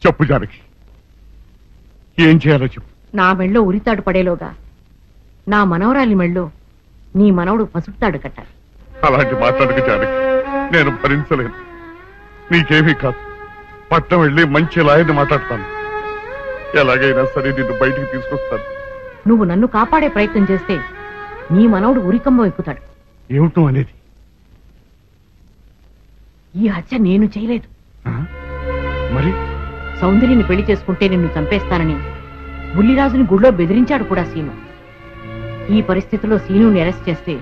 చెప్పు జానకి, ఏం చేయాలో చెప్పు. నా మెళ్ళో ఉరితాడు పడేలోగా నా మనవరాలి మెళ్ళో నీ మనవడు పసుపుతాడు కట్టాలి. అలాంటి మాట్లాడక జానకి, నేను భరించలేను. నీకేమీ కాదు, పట్నం వెళ్ళి మంచి లాయర్ని మాట్లాడతాను. ఎలాగైనా సరే నిన్ను బయటికి తీసుకొస్తాను. నువ్వు నన్ను కాపాడే ప్రయత్నం చేస్తే నీ మనవడు ఉరికంబం ఎక్కుతాడు. ఏమిటో అనేది? ఈ హత్య నేను చేయలేదు. మరి సౌందర్యని పెళ్లి చేసుకుంటే నిన్ను చంపేస్తానని బుల్లిరాజుని గుళ్ళో బెదిరించాడు కూడా సీను. ఈ పరిస్థితిలో సీనుని అరెస్ట్ చేస్తే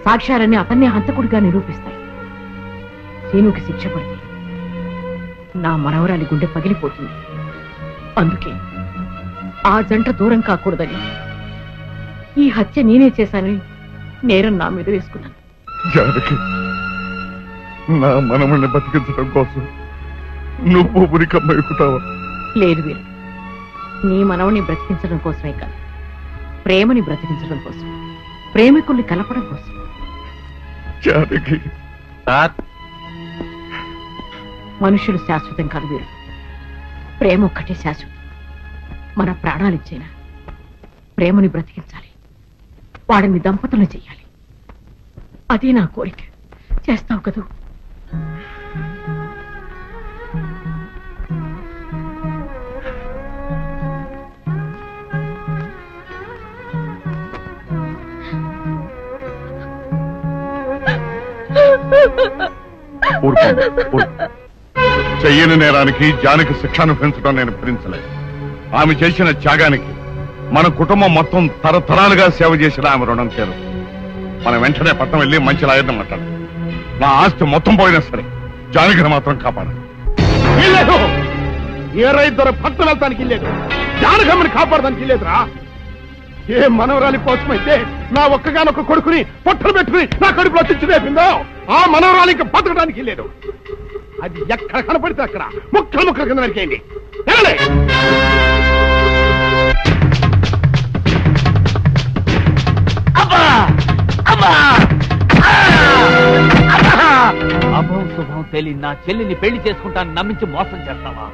సాక్ష్యాలన్నీ అతన్నే హంతకుడిగా నిరూపిస్తాయి. సీనుకి శిక్ష పడితే నా మనవరాలి గుండె పగిలిపోతుంది. అందుకే ఆ జంట దూరం కాకూడదని ఈ హత్య నేనే చేశానని నేరం నా మీద వేసుకున్నాను. జానకి, నా మనమల్ని బతికించడం కోసం నువ్వు ఉరికమ్మ ఎక్కుతావా? లేదు వీరు, నీ మనవని బ్రతికించడం కోసమే కాదు, ప్రేమని బ్రతికించడం కోసం, ప్రేమికుల్ని కలపడం కోసం. జానకి, మనుషులు శాశ్వతం కాదు వీరు, ప్రేమ ఒక్కటే శాశ్వతం. మన ప్రాణాలిచ్చేనా ప్రేమని బ్రతికించాలి, వాడిని దంపతులను చెయ్యాలి. అదే నా కోరిక. చేస్తావు కదూ? చెయ్యని నేరానికి జానకి శిక్ష అనుభవించడం నేను భరించలేదు. ఆమె చేసిన త్యాగానికి మన కుటుంబం మొత్తం తరతరాలుగా సేవ చేసిన ఆమె రుణం చేరు. మనం వెంటనే పట్నం వెళ్ళి మంచి లాయర్ని మాట్లాడాలి. నా ఆస్తి మొత్తం పోయినా సరే జానకిని మాత్రం కాపాడాలి. ఏ రైతు పట్నం వెళ్తానికి లేదు, జానకమ్మని కాపాడడానికి లేదురా. ఏ మనవరాలి కోసమైతే నా ఒక్కగానొక్క కొడుకుని పొట్టలు పెట్టుకుని నా కడుపులో తెచ్చి రేపిందో ఆ మనవరాలి ఇంకా బతకడానికి లేదు. అది ఎక్కడ కనపడితే అక్కడ ముక్కలు ముక్కలు కింద నరికేయండి. అభం శుభం తెలియని నా చెల్లిని పెళ్లి చేసుకుంటాను నమ్మించి మోసం చేస్తావా?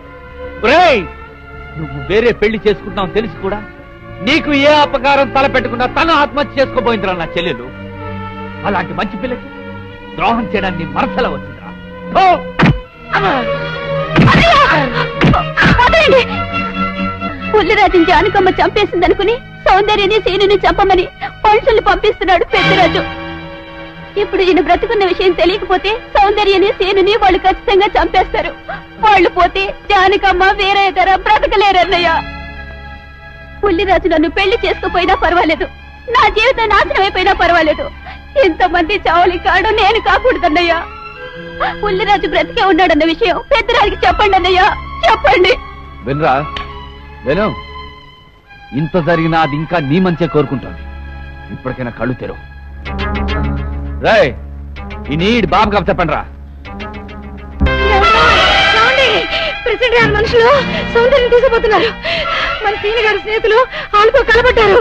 నువ్వు వేరే పెళ్లి చేసుకుంటావు తెలిసి కూడా నీకు ఏ అపకారం తలపెట్టకుండా తన ఆత్మహత్య చేసుకోబోయిందిరా నా చెల్లెలు. అలాంటి మంచి పిల్లకి ద్రోహం చేయడానికి మనసులో వచ్చిందిరా. పుల్లిరాజుని జానకమ్మ చంపేసిందనుకుని సౌందర్యని సీనుని చంపమని మనుషుల్ని పంపిస్తున్నాడు పెద్దరాజు. ఇప్పుడు ఈయన బ్రతుకున్న విషయం తెలియకపోతే సౌందర్యని సీనుని వాళ్ళు ఖచ్చితంగా చంపేస్తారు. వాళ్ళు పోతే జానకమ్మ వేరే ధర బ్రతకలేరన్నయ్య. పుల్లిరాజు నన్ను పెళ్లి చేసుకోపోయినా పర్వాలేదు, నా జీవితం నాశనం అయిపోయినా పర్వాలేదు, ఇంతమంది చావలి కాడు నేను కాకూడదన్నయ్యా. పుల్లిరాజు బ్రతికే ఉన్నాడన్న విషయం పెద్దరాజుకి చెప్పండి అన్నయ్యా, చెప్పండి. వినరా విను, ఇంత జరిగినా అది ఇంకా నీ మంచిగా కోరుకుంటుంది. ఇప్పటికైనా కళ్ళు తెరవు. రాయ్ ఈ నీడ్ బాబు కబ చెప్పండి రా. ప్రెసిడెంట్ గారి మనుషులు సౌందర్యం తీసుకుపోతున్నారు. మన సీని గారి స్నేహితులు వాళ్ళతో కలబడ్డారు.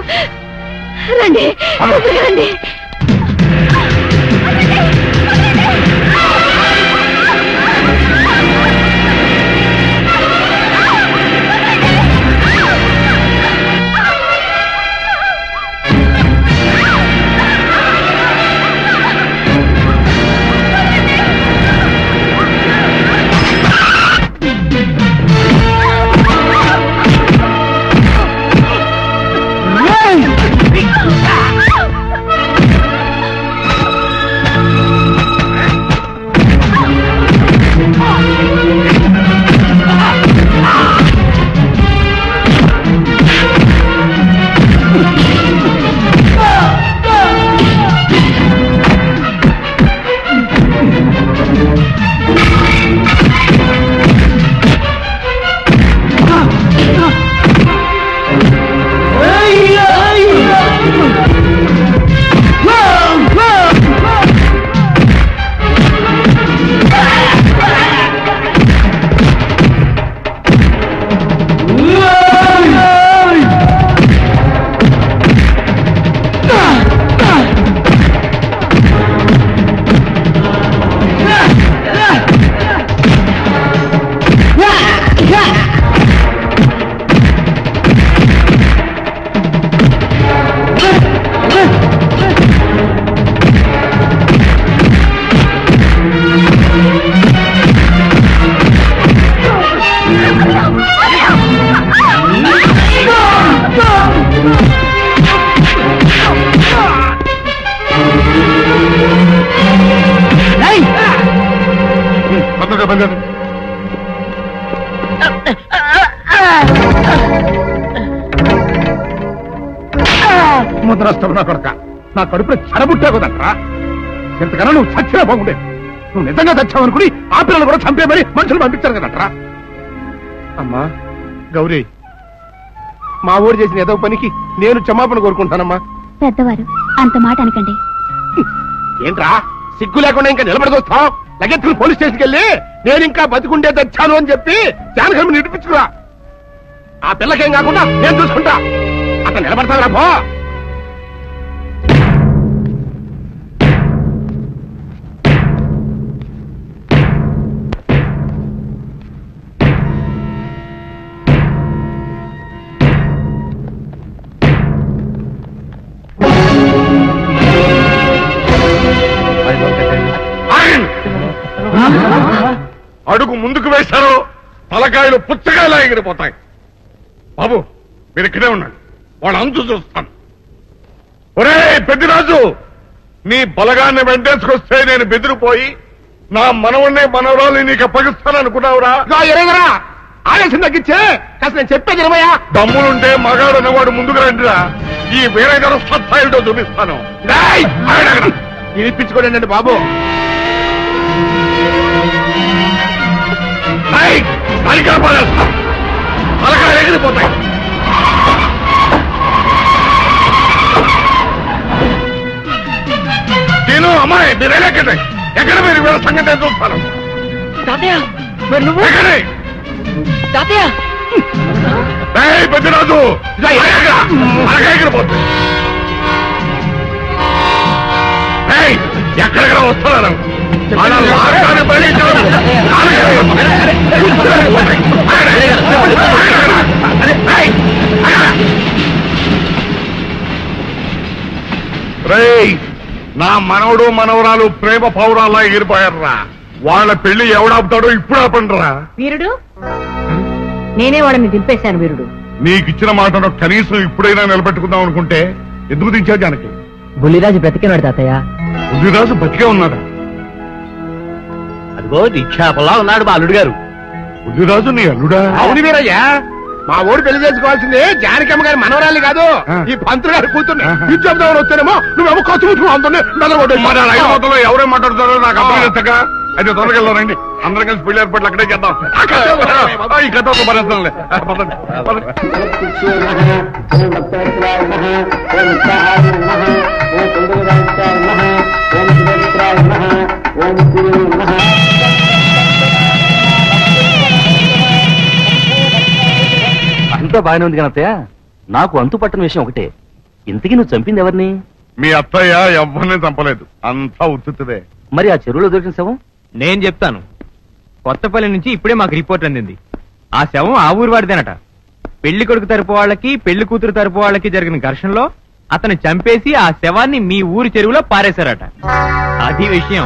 రండి రండి. ముద్రష్టం నా కొడక, నా కడుపులో చెడబుట్టే కదట్రా. ఇంతకన్నా నువ్వు చచ్చినా బాగుండేది. నువ్వు నిజంగా చచ్చావనుకుని ఆ పిల్లలు కూడా చంపేమని మనుషులు పంపించారు కదట్రా. అమ్మా గౌరీ, మా ఊరు చేసిన ఏదో పనికి నేను క్షమాపణ కోరుకుంటానమ్మా. పెద్దవారు అంత మాట అనకండి. ఏంట్రా సిగ్గు లేకుండా ఇంకా నిలబడి చూస్తావు? లగెత్తుకుని పోలీస్ స్టేషన్కి వెళ్ళి నేను ఇంకా బతికుండే తెచ్చాను అని చెప్పి జానకమ్మ నిడిపించుకురా. ఆ పిల్లకేం కాకుండా నేను చూసుకుంటా. అతను నిలబడతారా పో. అడుగు ముందుకు వేశారు, తలకాయలు పుచ్చకాయలా ఎగిరిపోతాయి. బాబు మీరు ఇక్కడే ఉన్నాడు, వాడు అంతు చూస్తాను. ఒరే పెద్దిరాజు, నీ బలగాన్ని వెంటేసుకొస్తే నేను బెదిరిపోయి నా మనవన్నే మనవరాలు నీకు అప్పగిస్తాను అనుకున్నావురా? ఎరగరా ఆవేశం తగ్గించే కాస్త నేను చెప్పేది ఇరవయా. దమ్ములుంటే మగాడు అనేవాడు ముందుకు రండిరా, ఈ వీరగర సత్తాయితో చూపిస్తాను. వినిపించుకోండి బాబు. తలకాయలు ఎగిరిపోతాయి. నేను అమ్మాయి మీరు ఎక్కడే ఎక్కడ మీరు వీళ్ళ సంగతి నేను చూస్తాను. పెద్దరాజు ఎగిరిపోతుంది. ఎక్కడెక్కడ వస్తున్నారు నా మనవడు మనవరాలు ప్రేమ పౌరాలా ఎగిరిపోయారా. వాళ్ళ పెళ్లి ఎవడాపుతాడో ఇప్పుడు ఆపండిరా. వీరుడు, నేనే వాడిని దింపేశాను. వీరుడు, నీకిచ్చిన మాటను కనీసం ఇప్పుడైనా నిలబెట్టుకుందాం అనుకుంటే ఎందుకు దించావు జానకి? బుల్లిరాజు బ్రతికినాడు తాతయ్య. బుల్లిరాజు బతికే ఉన్నాడా? అదిగో నిక్షేపంలా ఉన్నాడు మా అల్లుడు గారు. బుల్లిరాజు నీ అల్లుడా? అవును వీరయ్యా, మా ఊరు పెళ్లి చేసుకోవాల్సింది జానకమ్మ గారి మనవరాలి కాదు, ఈ పంతులు గారి కూతుర్ని. ఇది చెప్దామని వచ్చానేమో నువ్వేమో ఖర్చు మొదలు ఎవరేం మాట్లాడుతారో నాకు అర్థం. అయితే త్వరగా వెళ్ళారండి, అందరం కలిసి పెళ్లి ఏర్పాట్లు అక్కడే చేద్దాం. ఈ కథ భరిస్తాంలే. అంతా బాగానే ఉంది కానీ అత్తయ్య, నాకు అంతు పట్టని విషయం ఒకటే. ఇంతకీ నువ్వు చంపింది ఎవరిని? మీ అత్తయ్య ఎవరిని చంపలేదు, అంతా ఉత్తుదే. మరి ఆ చెరువులో దొరికిన శవం? నేను చెప్తాను. కొత్తపల్లి నుంచి ఇప్పుడే మాకు రిపోర్ట్ అందింది. ఆ శవం ఆ ఊరు వాడిదేనట. పెళ్లి కొడుకు తరపు వాళ్ళకి పెళ్లి కూతురు తరపు వాళ్ళకి జరిగిన ఘర్షణలో అతను చంపేసి ఆ శవాన్ని మీ ఊరి చెరువులో పారేశారట. అది విషయం.